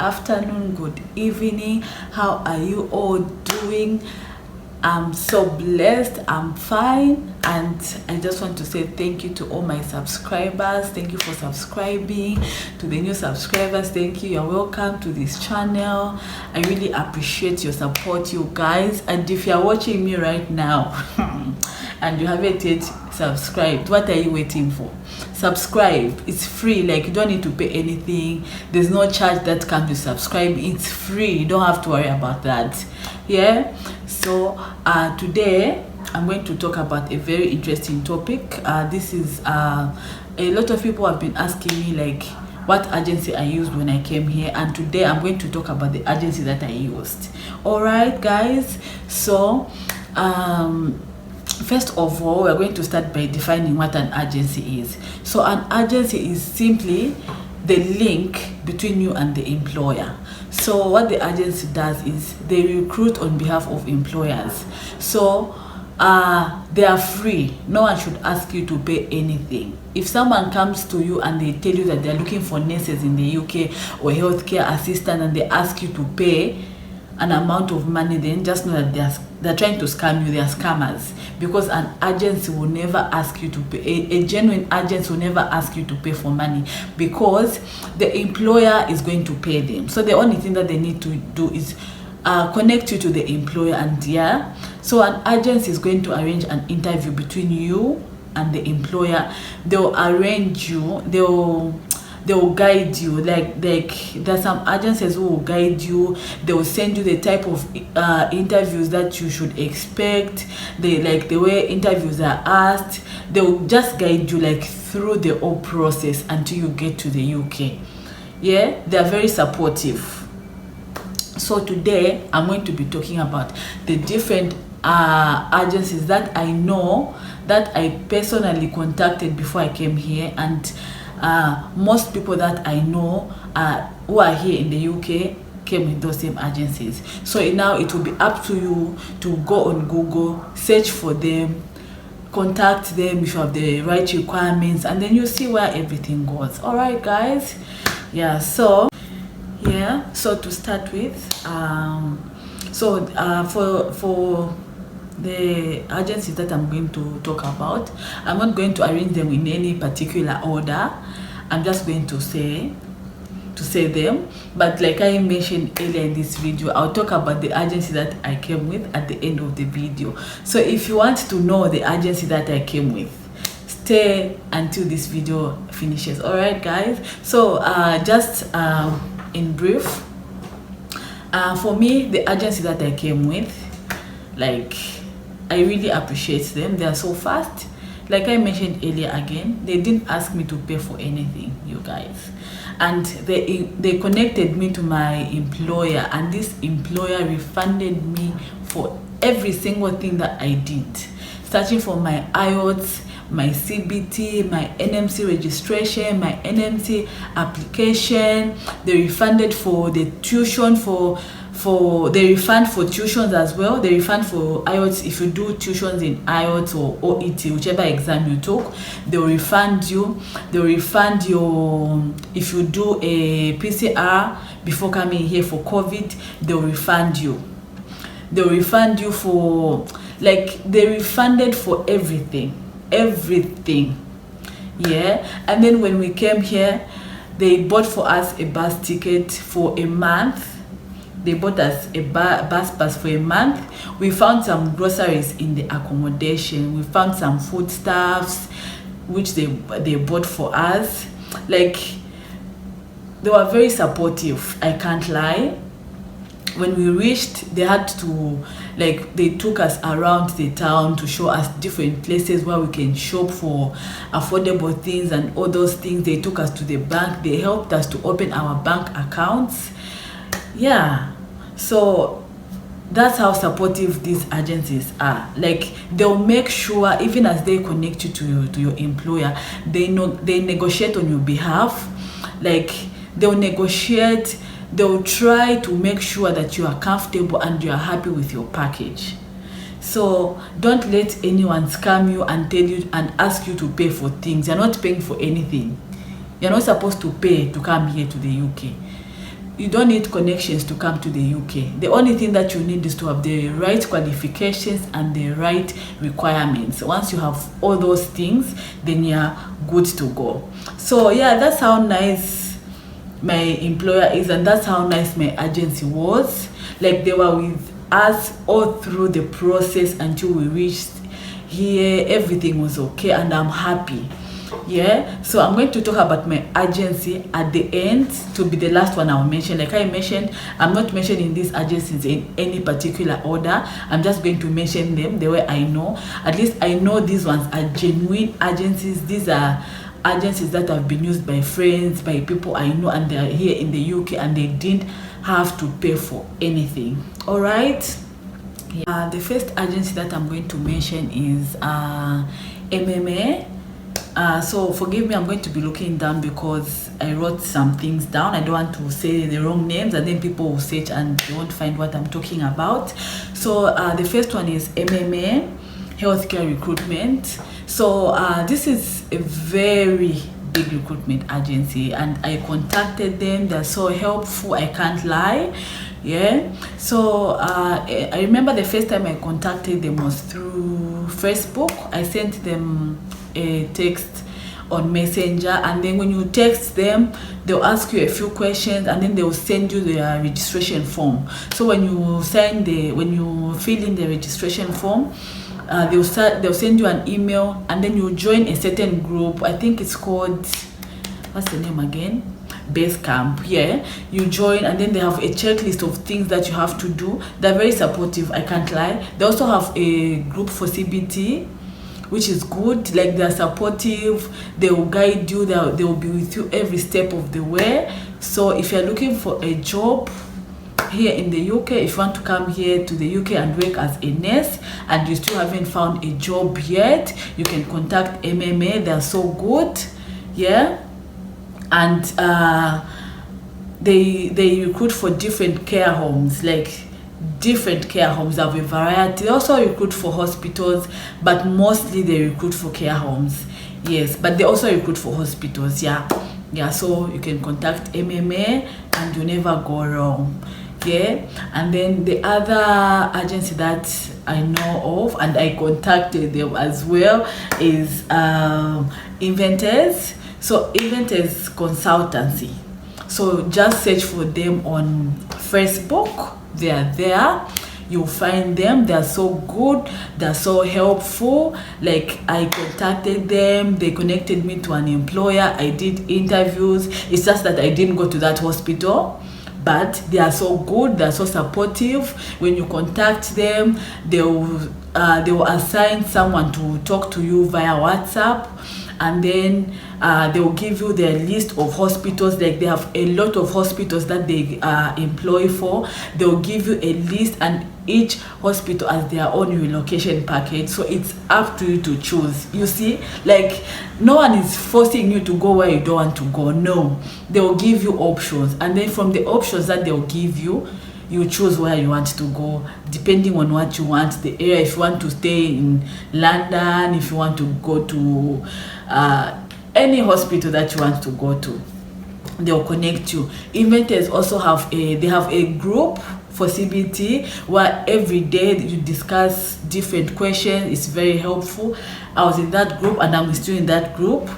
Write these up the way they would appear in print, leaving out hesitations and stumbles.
afternoon, good evening. How are you all doing? I'm so blessed, I'm fine, and I just want to say thank you to all my subscribers. Thank you for subscribing. To the new subscribers, thank you. You're welcome to this channel. I really appreciate your support, you guys. And if you're watching me right now and you haven't yet subscribed, what are you waiting for? Subscribe. It's free. Like, you don't need to pay anything. There's no charge that comes with subscribe. It's free. You don't have to worry about that. Yeah. So today I'm going to talk about a very interesting topic. This is a lot of people have been asking me like what agency I used when I came here, and today I'm going to talk about the agency that I used. All right, guys. So first of all, we're going to start by defining what an agency is. So an agency is simply the link between you and the employer. So what the agency does is they recruit on behalf of employers. So they are free. No one should ask you to pay anything. If someone comes to you and they tell you that they're looking for nurses in the UK or healthcare assistant, and they ask you to pay an amount of money, then just know that they're trying to scam you. They are scammers, because an agency will never ask you to pay. A genuine agency will never ask you to pay for money, because the employer is going to pay them. So the only thing that they need to do is connect you to the employer, and so an agency is going to arrange an interview between you and the employer. They'll arrange you, they'll guide you. Like there's some agencies who will guide you. They will send you the type of interviews that you should expect. They like the way interviews are asked. They will just guide you like through the whole process until you get to the UK. Yeah, they are very supportive. So today I'm going to be talking about the different agencies that I know, that I personally contacted before I came here, and most people that I know who are here in the UK came with those same agencies. So now it will be up to you to go on Google, search for them, contact them if you have the right requirements, and then you see where everything goes. All right, guys. So to start with, for the agencies that I'm going to talk about, I'm not going to arrange them in any particular order. I'm just going to say them. But like I mentioned earlier in this video, I'll talk about the agency that I came with at the end of the video. So if you want to know the agency that I came with, stay until this video finishes. All right, guys. So just in brief, for me, the agency that I came with, like, I really appreciate them. They are so fast. Like I mentioned earlier again, they didn't ask me to pay for anything, you guys. And they connected me to my employer, and this employer refunded me for every single thing that I did. Starting from my IELTS, my CBT, my NMC registration, my NMC application. They refunded for the tuition, they refund for tuitions as well. They refund for IELTS. If you do tuitions in IELTS or OET, whichever exam you took, they'll refund you. They'll refund your, if you do a PCR before coming here for COVID, they'll refund you. They'll refund you for, like, they refunded for everything. Yeah. And then when we came here, they bought for us a bus ticket for a month. They bought us a bus pass for a month. We found some groceries in the accommodation. We found some foodstuffs, which they bought for us. Like, they were very supportive, I can't lie. When we reached, they had to, like, they took us around the town to show us different places where we can shop for affordable things and all those things. They took us to the bank. They helped us to open our bank accounts. Yeah. So that's how supportive these agencies are. Like, they'll make sure, even as they connect you to your employer, they negotiate on your behalf. Like, they'll negotiate. They'll try to make sure that you are comfortable and you are happy with your package. So don't let anyone scam you and tell you and ask you to pay for things. You're not paying for anything. You're not supposed to pay to come here to the UK. you don't need connections to come to the UK. The only thing that you need is to have the right qualifications and the right requirements. Once you have all those things, then you're good to go. So yeah, that's how nice my employer is, and that's how nice my agency was. Like, they were with us all through the process until we reached here. Everything was okay, and I'm happy. Yeah, so I'm going to talk about my agency at the end, to be the last one I'll mention. Like I mentioned, I'm not mentioning these agencies in any particular order. I'm just going to mention them the way I know. At least I know these ones are genuine agencies. These are agencies that have been used by friends, by people I know, and they are here in the UK, and they didn't have to pay for anything. All right. The first agency that I'm going to mention is MMA. So forgive me, I'm going to be looking down because I wrote some things down. I don't want to say the wrong names, and then people will search and they won't find what I'm talking about. So the first one is MMA, Healthcare Recruitment. So this is a very big recruitment agency, and I contacted them. They're so helpful, I can't lie. Yeah, so I remember the first time I contacted them was through Facebook. I sent them a text on Messenger, and then when you text them, they'll ask you a few questions, and then they'll send you their registration form. So when you fill in the registration form, they'll send you an email, and then you join a certain group. I think it's called, what's the name again? Base Camp. Yeah, you join, and then they have a checklist of things that you have to do. They're very supportive, I can't lie. They also have a group for CBT, which is good. Like, they're supportive, they will guide you, they will be with you every step of the way. So if you're looking for a job here in the UK, if you want to come here to the UK and work as a nurse, and you still haven't found a job yet, you can contact MMA. They're so good. Yeah, and they recruit for different care homes. Like, different care homes have a variety. They also recruit for hospitals, but mostly they recruit for care homes. Yes, but they also recruit for hospitals. Yeah, so you can contact MMA and you never go wrong. Yeah, and then the other agency that I know of, and I contacted them as well, is Inventors. So Inventors Consultancy. So just search for them on Facebook. They are there. You'll find them. They're so good, they're so helpful. Like, I contacted them, they connected me to an employer, I did interviews. It's just that I didn't go to that hospital, but they are so good, they're so supportive. When you contact them, they will assign someone to talk to you via WhatsApp, and then they will give you their list of hospitals. Like, they have a lot of hospitals that they employ for. They will give you a list, and each hospital has their own relocation package, so it's up to you to choose. You see, like, no one is forcing you to go where you don't want to go. No, they will give you options, and then from the options that they'll give you, you choose where you want to go, depending on what you want, the area. If you want to stay in London, if you want to go to any hospital that you want to go to, they'll connect you. Inventors also have a group for CBT where every day you discuss different questions. It's very helpful. I was in that group, and I'm still in that group.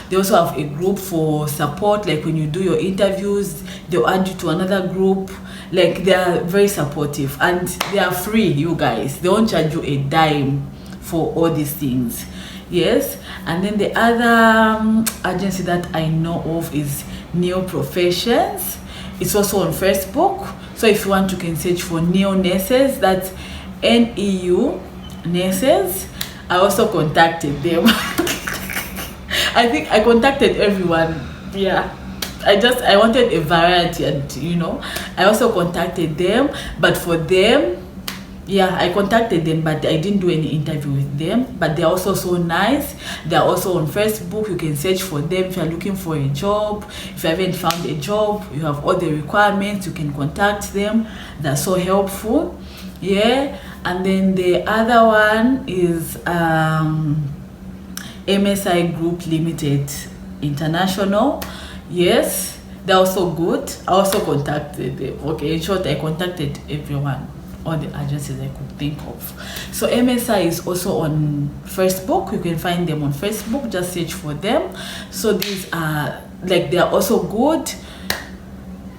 They also have a group for support. Like, when you do your interviews, they'll add you to another group. Like, they are very supportive, and they are free, you guys. They won't charge you a dime for all these things. Yes, and then the other agency that I know of is Neo Professions. It's also on Facebook. So if you want, you can search for Neo Nurses. That's NEU Nurses. I also contacted them. I think I contacted everyone. Yeah, I wanted a variety, and I also contacted them. But for them, yeah, I contacted them, but I didn't do any interview with them. But they're also so nice. They're also on Facebook. You can search for them if you're looking for a job. If you haven't found a job, you have all the requirements, you can contact them. They're so helpful. Yeah, and then the other one is MSI Group Limited International. Yes, They're also good. I also contacted them. Okay, in short, I contacted everyone, all the agencies I could think of. So MSI is also on Facebook. You can find them on Facebook. Just search for them. So these are like, they are also good.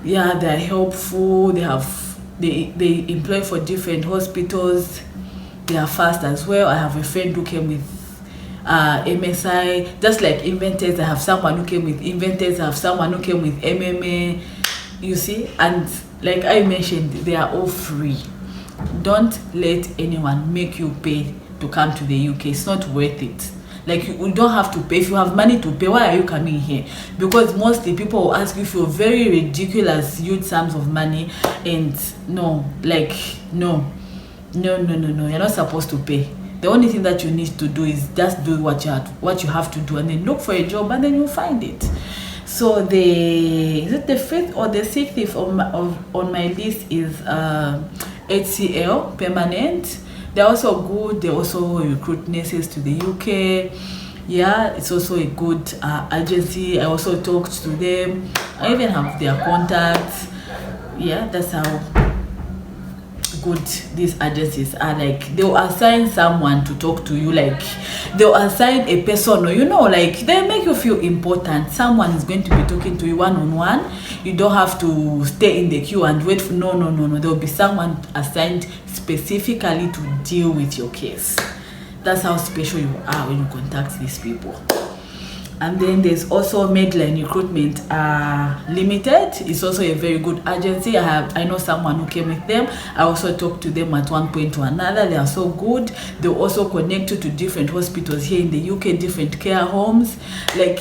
Yeah, they are helpful. They employ for different hospitals. They are fast as well. I have a friend who came with MSI, just like Inventors. I have someone who came with Inventors. I have someone who came with MMA. You see, and like I mentioned, they are all free. Don't let anyone make you pay to come to the UK. It's not worth it. Like, you don't have to pay. If you have money to pay, why are you coming here? Because mostly people will ask you for very ridiculous huge sums of money, and no, like, no, you're not supposed to pay. The only thing that you need to do is just do what you have to do, and then look for a job, and then you'll find it. So is it the 5th or the 6th on my list is HCL permanent. They're also good. They also recruit nurses to the UK. Yeah, it's also a good agency. I also talked to them. I even have their contacts. Yeah, that's how good these agencies are. Like, they'll assign someone to talk to you. Like, they'll assign a person, or like, they make you feel important. Someone is going to be talking to you one-on-one. You don't have to stay in the queue and wait for no. There will be someone assigned specifically to deal with your case. That's how special you are when you contact these people. And then there's also Medline Recruitment Limited. It's also a very good agency. I know someone who came with them. I also talked to them at one point or another. They are so good. They also connect you to different hospitals here in the UK, different care homes. Like,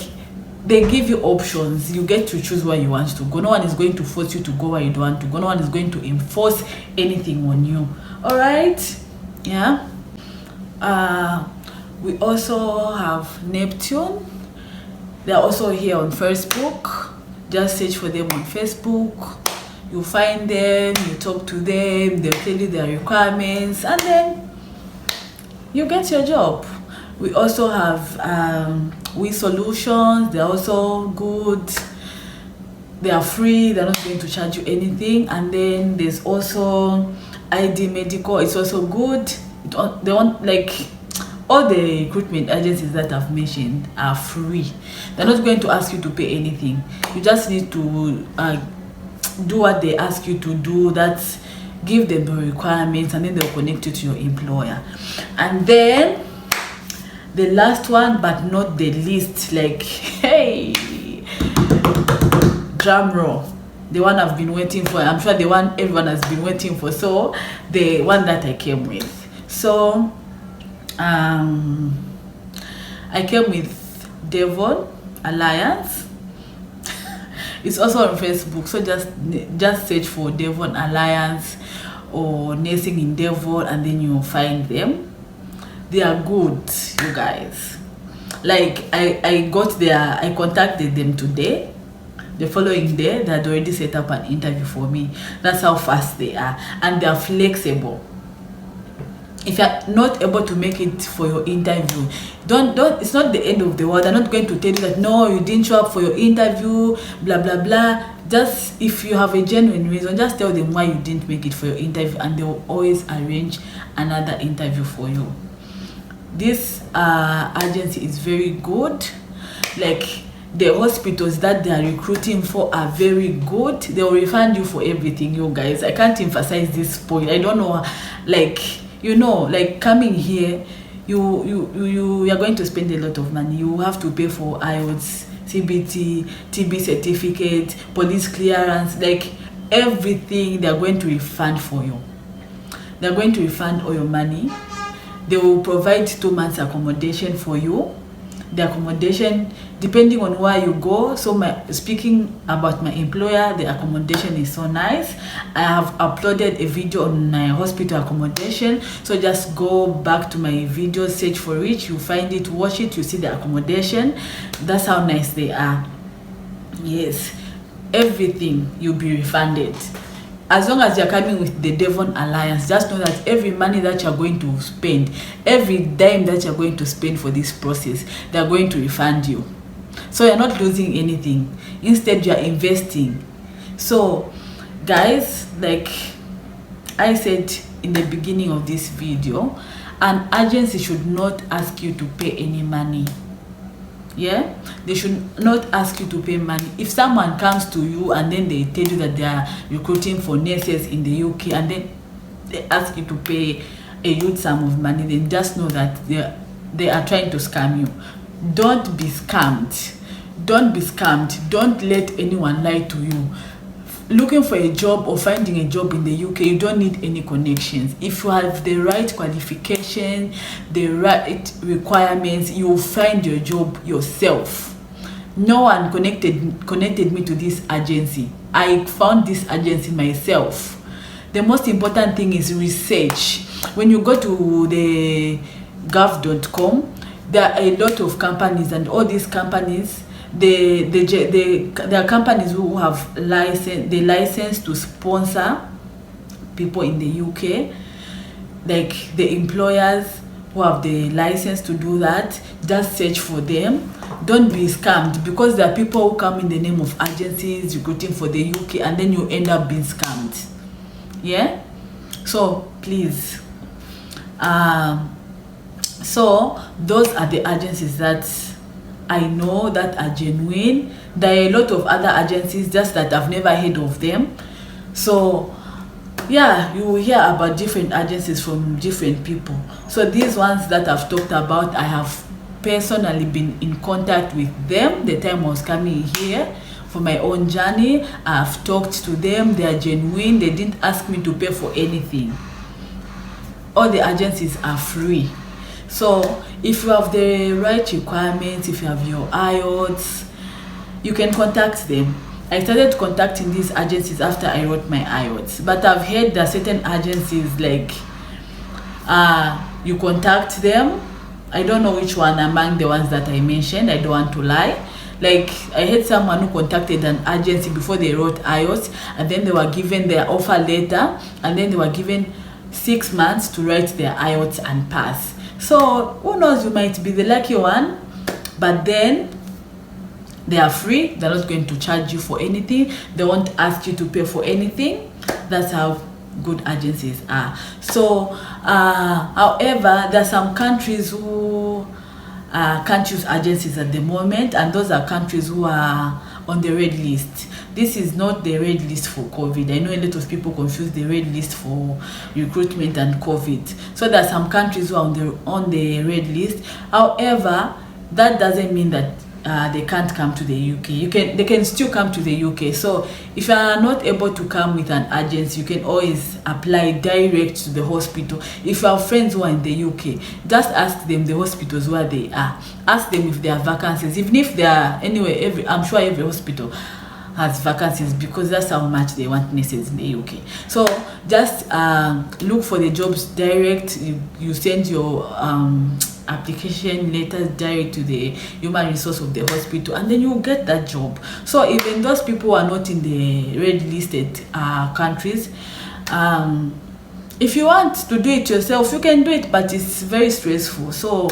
they give you options. You get to choose where you want to go. No one is going to force you to go where you don't want to go. No one is going to enforce anything on you. All right? Yeah. We also have Neptune. They're also here on Facebook. Just search for them on Facebook. You find them, you talk to them, they'll tell you their requirements, and then you get your job. We also have We Solutions. They're also good. They are free. They're not going to charge you anything. And then there's also ID Medical. It's also good. They want, like, all the recruitment agencies that I've mentioned are free. They're not going to ask you to pay anything. You just need to do what they ask you to do. That's give them the requirements, and then they'll connect you to your employer. And then the last one, but not the least, like, hey, drum roll. The one I've been waiting for. I'm sure the one everyone has been waiting for. So the one that I came with. So I came with Devon Alliance. It's also on Facebook, so just search for Devon Alliance or Nursing in Devon, and then you'll find them. They are good, you guys. Like, I got there, I contacted them today. The following day, they had already set up an interview for me. That's how fast they are, and they are flexible. If you're not able to make it for your interview, don't it's not the end of the world. They're not going to tell you that no, you didn't show up for your interview, blah blah blah. Just, if you have a genuine reason, just tell them why you didn't make it for your interview, and they will always arrange another interview for you. This agency is very good. Like, the hospitals that they are recruiting for are very good. They will refund you for everything, you guys. I can't emphasize this point. I don't know, like, like, coming here, you are going to spend a lot of money. You have to pay for IELTS, CBT, TB certificate, police clearance, like, everything. They are going to refund for you. They are going to refund all your money. They will provide 2 months accommodation for you. The accommodation, depending on where you go. So, speaking about my employer, the accommodation is so nice. I have uploaded a video on my hospital accommodation, so just go back to my video, search for it, you find it, watch it, you see the accommodation. That's how nice they are. Yes, everything, you'll be refunded. As long as you're coming with the Devon Alliance, just know that every money that you're going to spend, every dime that you're going to spend for this process, they're going to refund you. So you're not losing anything. Instead, you're investing. So guys, like I said in the beginning of this video, an agency should not ask you to pay any money. Yeah, they should not ask you to pay money. If someone comes to you and then they tell you that they are recruiting for nurses in the UK, and then they ask you to pay a huge sum of money, then just know that they are trying to scam you. Don't be scammed. Don't be scammed. Don't let anyone lie to you. Looking for a job or finding a job in the UK, you don't need any connections. If you have the right qualification, the right requirements, you will find your job yourself. No one connected me to this agency. I found this agency myself. The most important thing is research. When you go to the gov.com, there are a lot of companies, and all these companies, there are companies who have license to sponsor people in the UK, like the employers who have the license to do that. Just search for them. Don't be scammed, because there are people who come in the name of agencies recruiting for the UK, and then you end up being scammed. Yeah, so please, so those are the agencies that I know that are genuine. There are a lot of other agencies, just that I've never heard of them. So yeah, you will hear about different agencies from different people. So these ones that I've talked about, I have personally been in contact with them the time I was coming here for my own journey. I've talked to them. They are genuine. They didn't ask me to pay for anything. All the agencies are free. So if you have the right requirements, if you have your IELTS, you can contact them. I started contacting these agencies after I wrote my IELTS, but I've heard that certain agencies, like you contact them. I don't know which one among the ones that I mentioned. I don't want to lie. Like, I had someone who contacted an agency before they wrote IELTS, and then they were given their offer letter, and then they were given 6 months to write their IELTS and pass. So who knows, you might be the lucky one. But then they are free. They're not going to charge you for anything. They won't ask you to pay for anything. That's how good agencies are. So however, there are some countries who can't use agencies at the moment, and those are countries who are on the red list. This is not the red list for COVID. I know a lot of people confuse the red list for recruitment and COVID. So there are some countries who are on the red list. However, that doesn't mean that they can't come to the UK. They can still come to the UK. So if you are not able to come with an agency, you can always apply direct to the hospital. If you have friends who are in the UK, just ask them the hospitals where they are. Ask them if there are vacancies. Even if there are, anyway, I'm sure every hospital has vacancies, because that's how much they want nurses in the UK. So just look for the jobs direct. You send your application letters direct to the human resource of the hospital, and then you get that job. So even those people who are not in the red listed countries, if you want to do it yourself, you can do it, but it's very stressful. So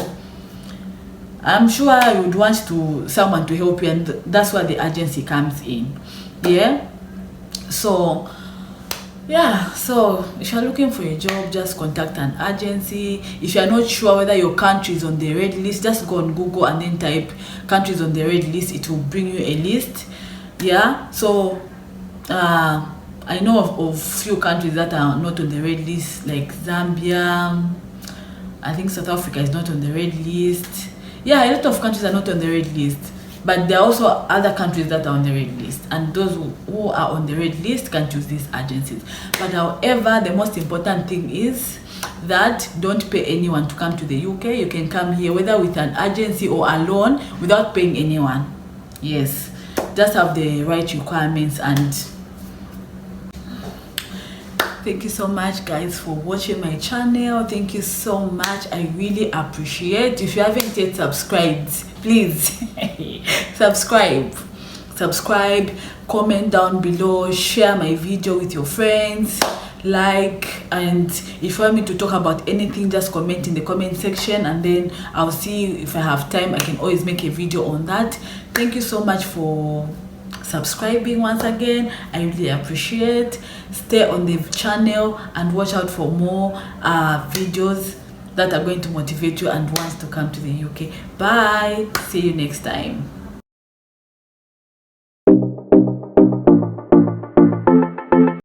I'm sure you would want someone to help you, and that's where the agency comes in. Yeah, so yeah, so if you're looking for a job, just contact an agency. If you're not sure whether your country is on the red list, just go on Google and then type countries on the red list. It will bring you a list. Yeah, so I know of few countries that are not on the red list, like Zambia. I think South Africa is not on the red list. Yeah, a lot of countries are not on the red list, but there are also other countries that are on the red list, and those who are on the red list can't use these agencies. But however, the most important thing is that don't pay anyone to come to the UK. You can come here whether with an agency or alone without paying anyone. Yes, just have the right requirements. And thank you so much, guys, for watching my channel. Thank you so much. I really appreciate. If you haven't yet subscribed, please subscribe, comment down below, share my video with your friends, like, and if you want me to talk about anything, just comment in the comment section, and then I'll see if I have time. I can always make a video on that. Thank you so much for subscribing once again. I really appreciate. Stay on the channel and watch out for more videos that are going to motivate you and wants to come to the UK. Bye. See you next time.